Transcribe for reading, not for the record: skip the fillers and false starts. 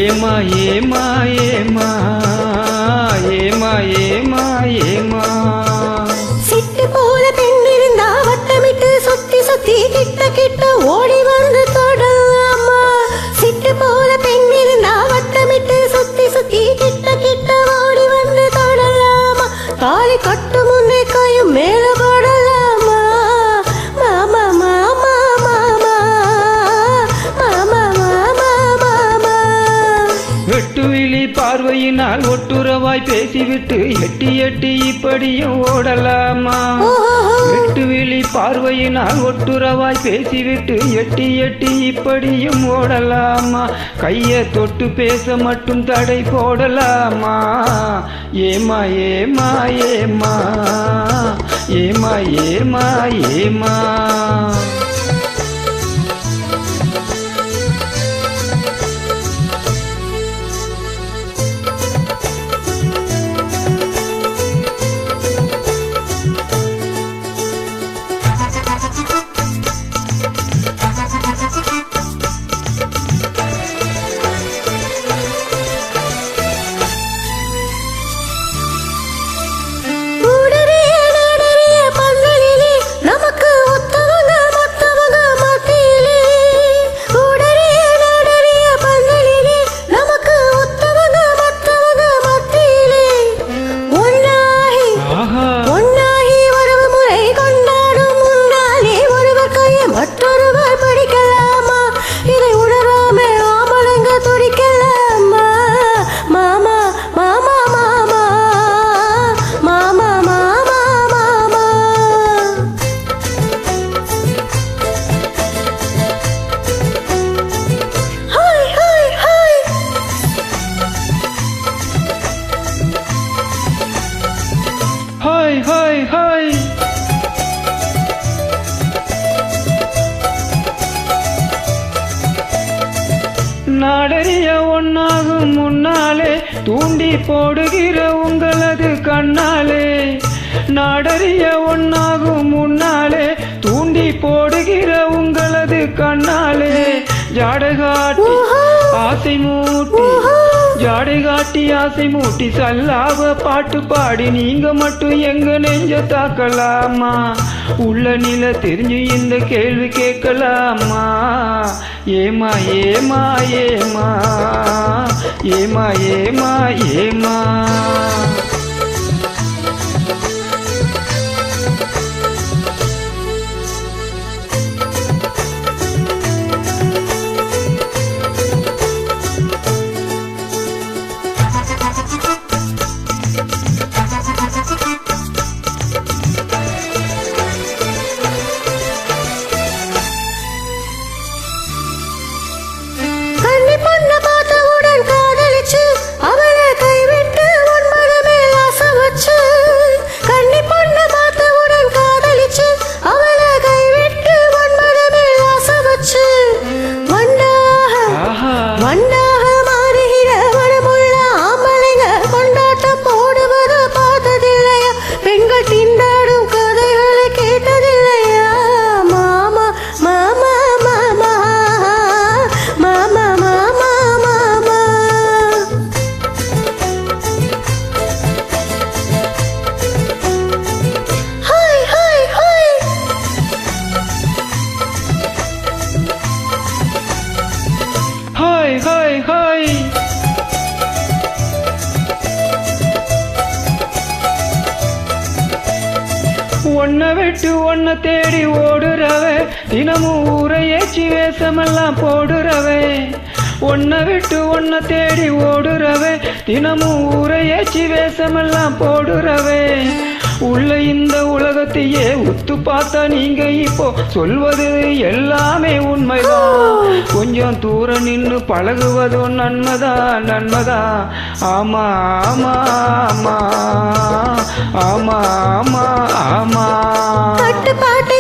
ஏமா ஏமா ஏமா ஏமா ஏமா ஏமா சிட்டு போல பெண் இருந்தா வட்டமிட்டு சுத்தி சுத்தி கிட்ட கிட்ட ஓடி வந்து தொடலாமா சிட்டு போல பெண் இருந்தா வட்டமிட்டு சுத்தி சுத்தி கிட்ட கிட்ட ஓடி வந்து தொடலாமா தாலி கட்டு முன்னே கையும் மேல போடலாமா மாமா மாமா மாமா மாமா மாமா மாமா வெட்டுவிழி பார்வையினால் ஒட்டுறவாய் பேசிவிட்டு எட்டி எட்டி இப்படியும் ஓடலாமா வெட்டுவிழி பார்வையினால் ஒட்டுறவாய் பேசிவிட்டு எட்டி எட்டி இப்படியும் ஓடலாமா கைய தொட்டு பேச மட்டும் தடை போடலாமா ஏமா ஏமா ஏமா ஏமா ஏமா ஏமா ஹாய் ஹாய் ஹாய் நாடறிய ஒன்னாகும் முன்னாலே தூண்டி போடுகிற உங்களது கண்ணாலே நாடறிய ஒன்னாகும் முன்னாலே தூண்டி போடுகிற உங்களது கண்ணாலே ஜாடகாட்டி ஆசை மூட்டி ஜாடை காட்டி ஆசை மூட்டி சல்லாவ பாட்டு பாடி நீங்க மட்டும் எங்க நெஞ்ச தாக்கலாமா உள்ள நில தெரிஞ்சு இந்த கேள்வி கேட்கலாமா ஏமா ஏமா ஏமா ஏமா ஏமா ஏமா ஒன்ன விட்டு ஒன்ன தேடி ஓடுறவே தினமும் ஊரை ஏச்சி வேஷமெல்லாம் போடுறவே ஒன்ன விட்டு ஒன்ன தேடி ஓடுறவே தினமும் ஊரை ஏச்சி வேஷமெல்லாம் போடுறவே உள்ள இந்த உலகத்தையே உத்து பார்த்தா நீங்க இப்போ சொல்வது எல்லாமே உண்மைதான் கொஞ்சம் தூரம் நின்று பழகுவதும் நன்மைதான் நன்மைதான் ஆமா ஆமா ஆமா ஆமா ஆமா ஆமா கட்டுப்பாட்டை